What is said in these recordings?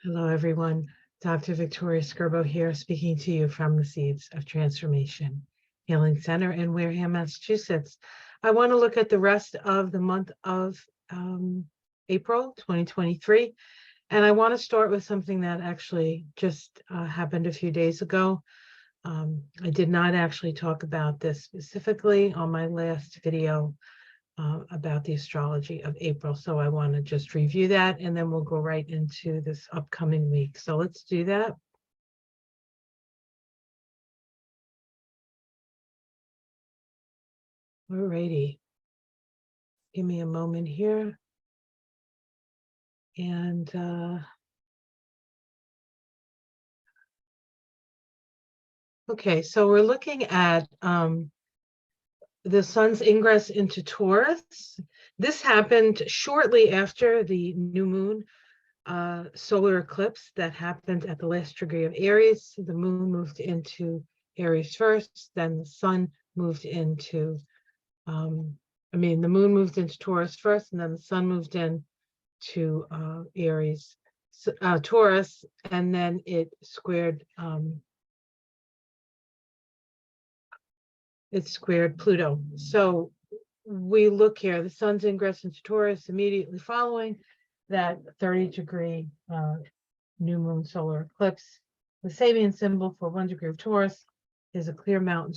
Hello, everyone. Dr. Victoria Skirbo here, speaking to you from the Seeds of Transformation Healing Center in Wareham, Massachusetts. I want to look at the rest of the month of April 2023, and I want to start with something that actually just happened a few days ago. I did not actually talk about this specifically on my last video about the astrology of April. So I want to just review that, and then we'll go right into this upcoming week. So let's do that. Alrighty. Give me a moment here. And okay, so we're looking at the sun's ingress into Taurus. This happened shortly after the new moon solar eclipse that happened at the last degree of Aries. The moon moved into Aries first, then the sun moved into, the moon moved into Taurus first, and then the sun moved into Aries, Taurus, and then it squared Pluto. So we look here, the sun's ingress into Taurus immediately following that 30-degree new moon solar eclipse. The Sabian symbol for 1 degree of Taurus is a clear mountain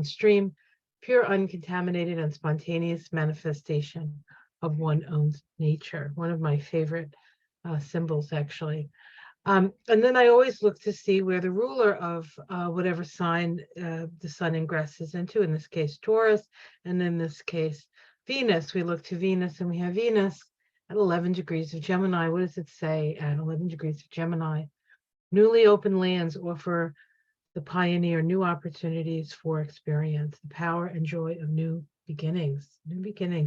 stream, pure, uncontaminated, and spontaneous manifestation of one's own nature. One of my favorite symbols, actually. And then I always look to see where the ruler of whatever sign the sun ingresses into, in this case Taurus, and in this case Venus. We look to Venus, and we have Venus at 11 degrees of Gemini. What does it say at 11 degrees of Gemini? Newly opened lands offer the pioneer new opportunities for experience, the power and joy of new beginnings.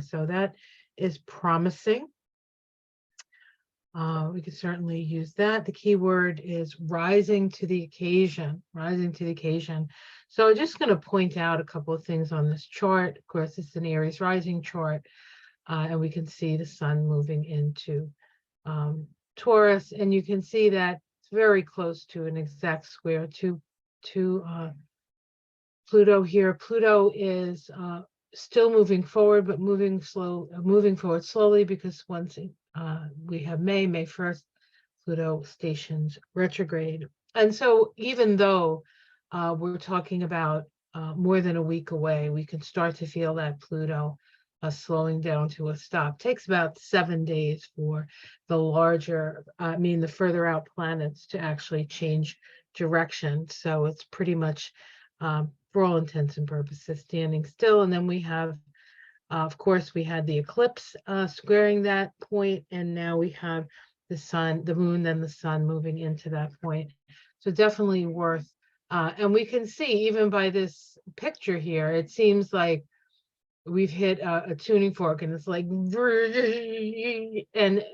So that is promising. We could certainly use that. The key word is rising to the occasion, So I'm just going to point out a couple of things on this chart. Of course, it's an Aries rising chart, and we can see the sun moving into Taurus, and you can see that it's very close to an exact square to Pluto here. Pluto is still moving forward, but moving forward slowly, because once we have May 1st, Pluto stations retrograde. And so even though we're talking about more than a week away, we can start to feel that Pluto slowing down to a stop. It takes about 7 days for the further out planets to actually change direction. So it's pretty much, for all intents and purposes, standing still. And then we have, of course, we had the eclipse squaring that point, and now we have the sun, the moon, then the sun moving into that point. So definitely worth, and we can see even by this picture here, it seems like we've hit a tuning fork, and it's like, and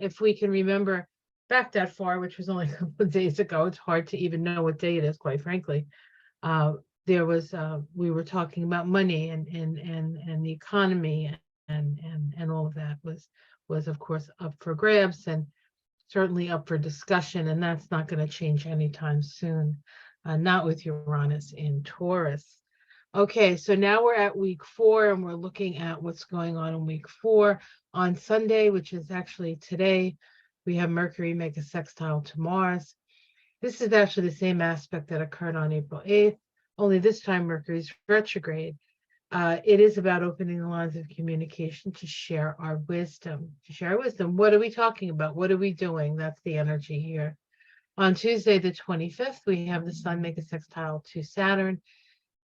if we can remember back that far, which was only a couple of days ago, it's hard to even know what day it is, quite frankly. There was we were talking about money and the economy, and all of that was of course up for grabs, and certainly up for discussion, and that's not going to change anytime soon, not with Uranus in Taurus. Okay, so now we're at week 4, and we're looking at what's going on in week 4. On Sunday, which is actually today, we have Mercury make a sextile to Mars. This is actually the same aspect that occurred on April 8th, only this time Mercury's retrograde. It is about opening the lines of communication to share our wisdom. What are we talking about? What are we doing? That's the energy here. On Tuesday, the 25th, we have the sun make a sextile to Saturn.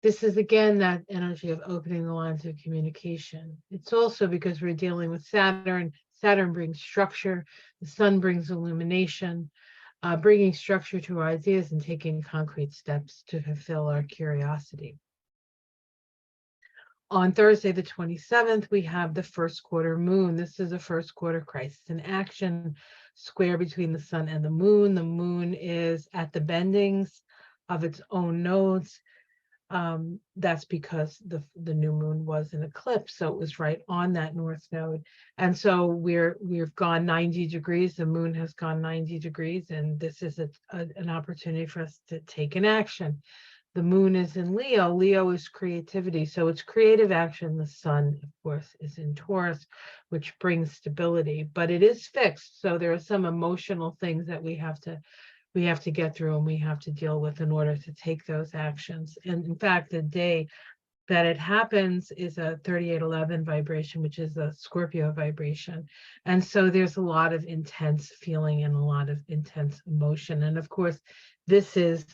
This is again that energy of opening the lines of communication. It's also because we're dealing with Saturn. Saturn brings structure. The sun brings illumination, bringing structure to our ideas and taking concrete steps to fulfill our curiosity. On Thursday, the 27th, we have the first quarter moon. This is a first quarter crisis in action, square between the sun and the moon. The moon is at the bendings of its own nodes. That's because the new moon was an eclipse, so it was right on that north node. And so we've gone 90 degrees, the moon has gone 90 degrees, and this is an opportunity for us to take an action. The moon is in Leo. Leo is creativity, so it's creative action. The sun, of course, is in Taurus, which brings stability, but it is fixed. So there are some emotional things that we have to get through and we have to deal with in order to take those actions. And in fact, the day that it happens is a 3811 vibration, which is a Scorpio vibration. And so there's a lot of intense feeling and a lot of intense emotion. And of course, this is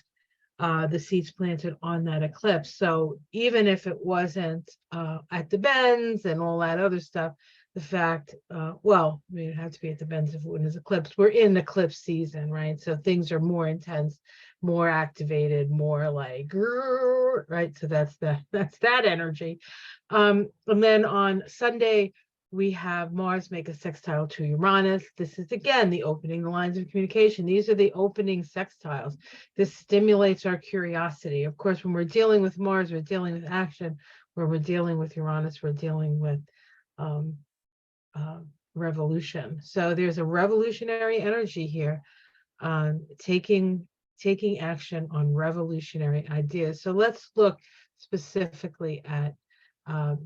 the seeds planted on that eclipse. So even if it wasn't at the bends and all that other stuff, the fact, well, I mean, it had to be at the bends if it was eclipse. We're in eclipse season, right? So things are more intense, more activated, more like, right? So that's that energy. And then on Sunday, we have Mars make a sextile to Uranus. This is again the opening the lines of communication. These are the opening sextiles. This stimulates our curiosity. Of course, when we're dealing with Mars, we're dealing with action. Where we're dealing with Uranus, we're dealing with um, revolution. So there's a revolutionary energy here, taking action on revolutionary ideas. So let's look specifically at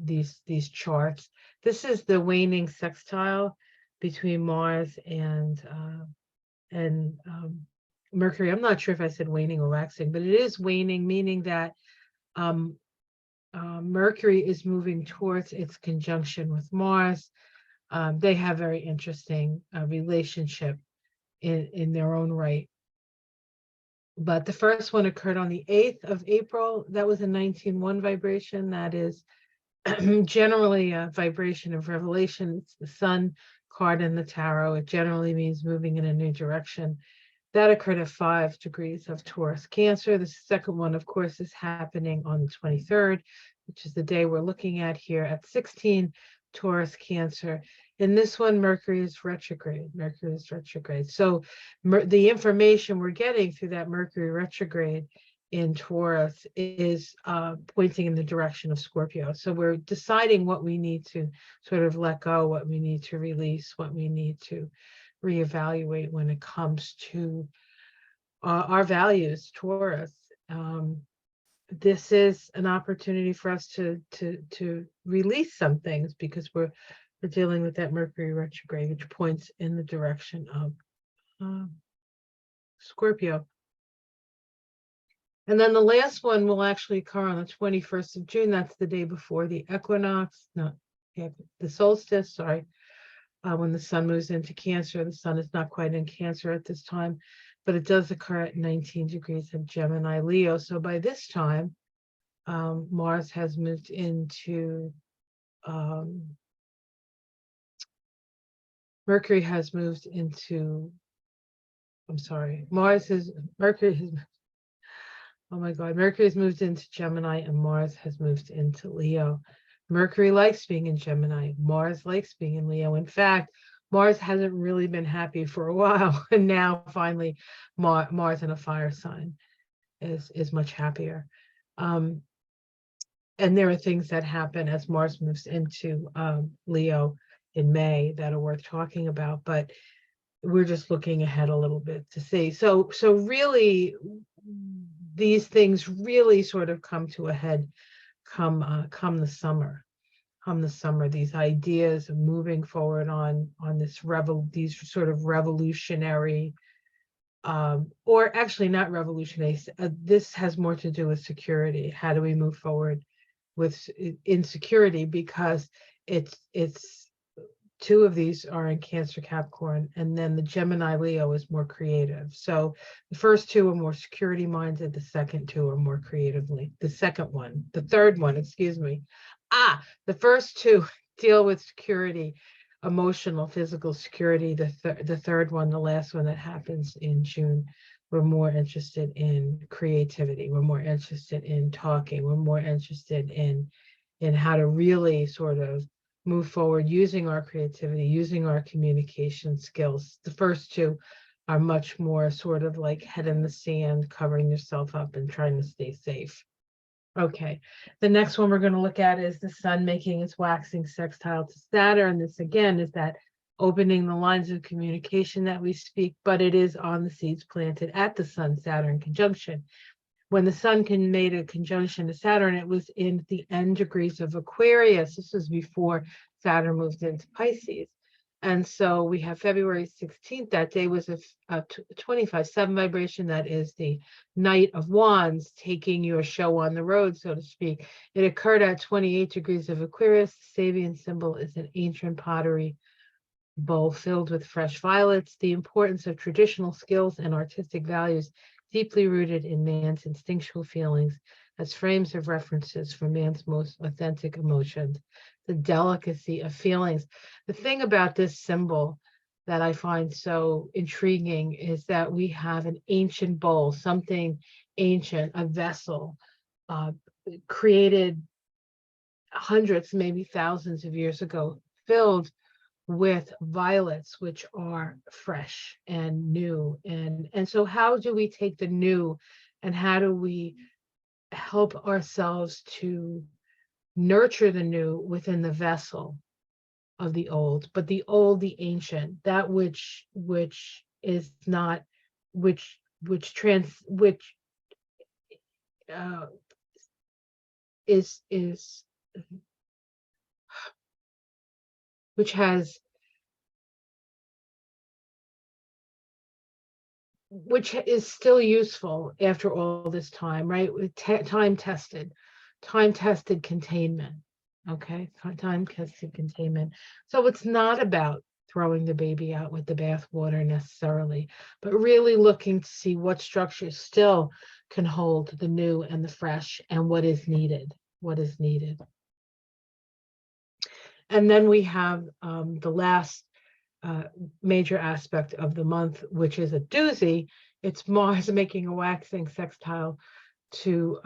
these charts. This is the waning sextile between Mars and Mercury. I'm not sure if I said waning or waxing, but it is waning, meaning that Mercury is moving towards its conjunction with Mars. They have very interesting relationship in their own right. But the first one occurred on the 8th of April. That was a 19-1 vibration. That is generally a vibration of revelation. It's the sun card in the tarot. It generally means moving in a new direction. That occurred at 5 degrees of Taurus Cancer. The second one, of course, is happening on the 23rd, which is the day we're looking at here at 16 Taurus Cancer. In this one, Mercury is retrograde. Mercury is retrograde. So the information we're getting through that Mercury retrograde in Taurus is pointing in the direction of Scorpio. So we're deciding what we need to sort of let go, what we need to release, what we need to reevaluate when it comes to our values, Taurus. This is an opportunity for us to release some things because we're dealing with that Mercury retrograde, which points in the direction of Scorpio. And then the last one will actually occur on the 21st of June. That's the day before the equinox, not the solstice, sorry. When the sun moves into Cancer, the sun is not quite in Cancer at this time, but it does occur at 19 degrees of Gemini Leo. So by this time, Mars has moved into, Mercury has moved into, I'm sorry, Mercury has, oh my God, Mercury has moved into Gemini and Mars has moved into Leo. Mercury likes being in Gemini. Mars likes being in Leo. In fact, Mars hasn't really been happy for a while. And now finally, Mars in a fire sign is much happier. And there are things that happen as Mars moves into Leo in May that are worth talking about. But we're just looking ahead a little bit to see. So really, these things really sort of come to a head come the summer. These ideas of moving forward on these sort of revolutionary, or actually not revolutionary. This has more to do with security. How do we move forward with insecurity? Because it's two of these are in Cancer Capricorn, and then the Gemini Leo is more creative. So the first two are more security minded, the second two are more creatively. The third one, excuse me. The first two deal with security, emotional, physical security. The third one, the last one that happens in June, we're more interested in creativity. We're more interested in talking. We're more interested in how to really sort of move forward using our creativity, using our communication skills. The first two are much more sort of like head in the sand, covering yourself up and trying to stay safe. Okay, the next one we're going to look at is the sun making its waxing sextile to Saturn. This again is that opening the lines of communication that we speak, but it is on the seeds planted at the sun-Saturn conjunction. When the sun made a conjunction to Saturn, it was in the end degrees of Aquarius. This was before Saturn moved into Pisces. And so we have February 16th. That day was a 25/7 vibration. That is the Knight of Wands taking your show on the road, so to speak. It occurred at 28 degrees of Aquarius. The Sabian symbol is an ancient pottery bowl filled with fresh violets. The importance of traditional skills and artistic values deeply rooted in man's instinctual feelings as frames of references for man's most authentic emotions, the delicacy of feelings. The thing about this symbol that I find so intriguing is that we have an ancient bowl, something ancient, a vessel created hundreds, maybe thousands of years ago, filled with violets, which are fresh and new. And so how do we take the new and how do we help ourselves to nurture the new within the vessel of the old, but the old, the ancient, that which is not, which uh, is which has which is still useful after all this time, right? With time tested containment. Okay, time tested containment. So it's not about throwing the baby out with the bathwater necessarily, but really looking to see what structures still can hold the new and the fresh and what is needed. What is needed. And then we have the last major aspect of the month, which is a doozy. It's Mars making a waxing sextile to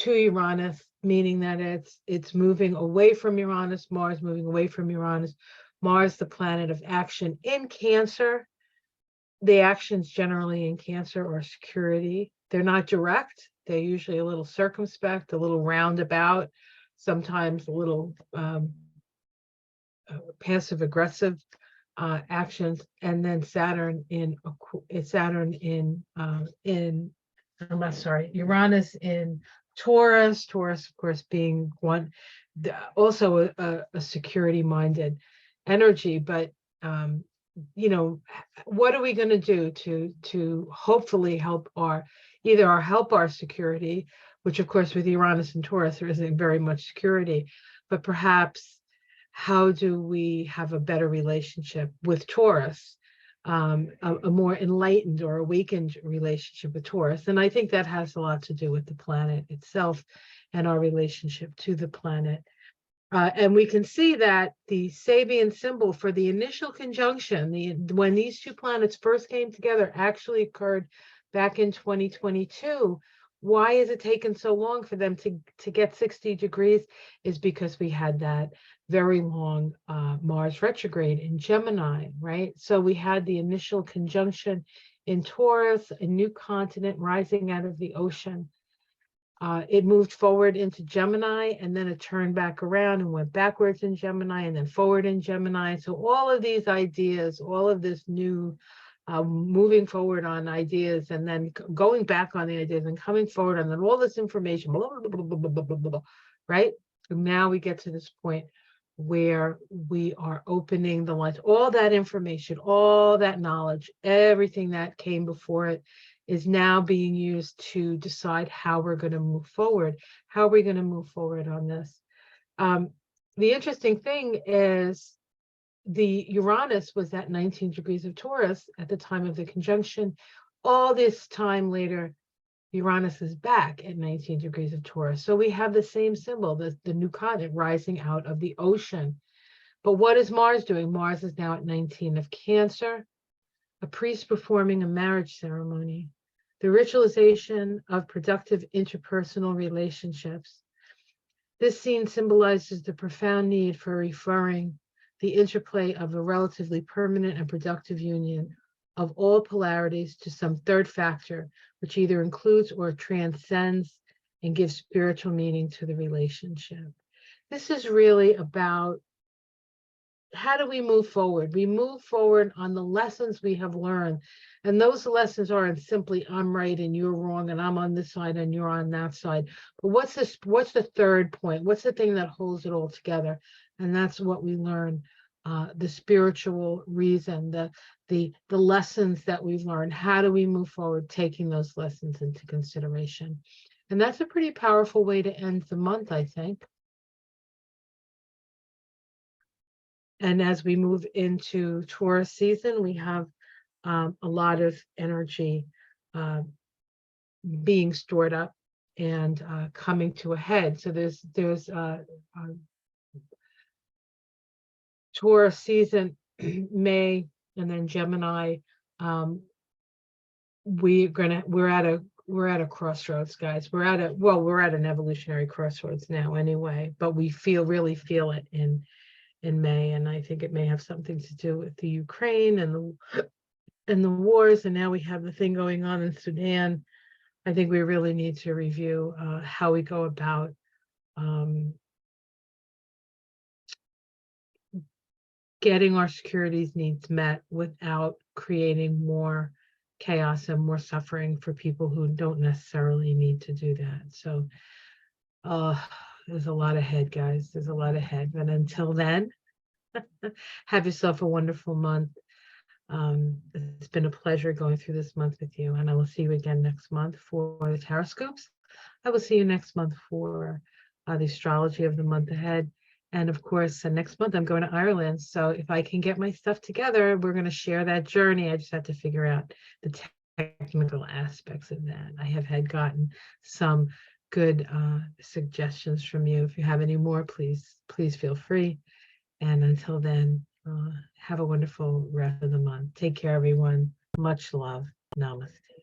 Uranus, meaning that it's moving away from Uranus, Mars moving away from Uranus. Mars, the planet of action in Cancer. The actions generally in Cancer are security. They're not direct. They're usually a little circumspect, a little roundabout, sometimes a little passive aggressive actions. And then Uranus in Taurus. Taurus, of course, being one, also a security-minded energy. But what are we going to do to hopefully help our security, which of course with Uranus and Taurus there isn't very much security, but perhaps how do we have a better relationship with Taurus, a more enlightened or awakened relationship with Taurus? And I think that has a lot to do with the planet itself and our relationship to the planet. And we can see that the Sabian symbol for the initial conjunction, when these two planets first came together, actually occurred back in 2022. Why is it taken so long for them to get 60 degrees? Is because we had that very long Mars retrograde in Gemini, right? So we had the initial conjunction in Taurus, a new continent rising out of the ocean. It moved forward into Gemini, and then it turned back around and went backwards in Gemini, and then forward in Gemini. So all of these ideas, all of this new moving forward on ideas, and then going back on the ideas and coming forward on all this information, blah, blah, blah, blah, blah, blah, blah, right? And now we get to this point where we are opening the lines. All that information, all that knowledge, everything that came before it is now being used to decide how we're going to move forward. How are we going to move forward on this? The interesting thing is the Uranus was at 19 degrees of Taurus at the time of the conjunction. All this time later, Uranus is back at 19 degrees of Taurus. So we have the same symbol, the new continent rising out of the ocean. But what is Mars doing? Mars is now at 19 of Cancer, a priest performing a marriage ceremony, the ritualization of productive interpersonal relationships. This scene symbolizes the profound need for referring the interplay of a relatively permanent and productive union of all polarities to some third factor, which either includes or transcends and give spiritual meaning to the relationship. This is really about how do we move forward? We move forward on the lessons we have learned. And those lessons aren't simply I'm right and you're wrong and I'm on this side and you're on that side. But what's the third point? What's the thing that holds it all together? And that's what we learn, the spiritual reason, the lessons that we've learned. How do we move forward taking those lessons into consideration? And that's a pretty powerful way to end the month, I think. And as we move into Taurus season, we have a lot of energy being stored up and coming to a head. So there's Taurus season, May, and then Gemini. We're at a crossroads, guys. We're at an evolutionary crossroads now anyway, but we really feel it in May, and I think it may have something to do with the Ukraine and the wars, and now we have the thing going on in Sudan. I think we really need to review how we go about getting our securities needs met without creating more chaos and more suffering for people who don't necessarily need to do that. So there's a lot ahead, guys. There's a lot ahead. But until then, have yourself a wonderful month. It's been a pleasure going through this month with you, and I will see you again next month for the Tarot Scopes. I will see you next month for the astrology of the month ahead. And of course, next month I'm going to Ireland. So if I can get my stuff together, we're going to share that journey. I just have to figure out the technical aspects of that. I have gotten some good suggestions from you. If you have any more, please feel free. And until then, have a wonderful rest of the month. Take care, everyone. Much love. Namaste.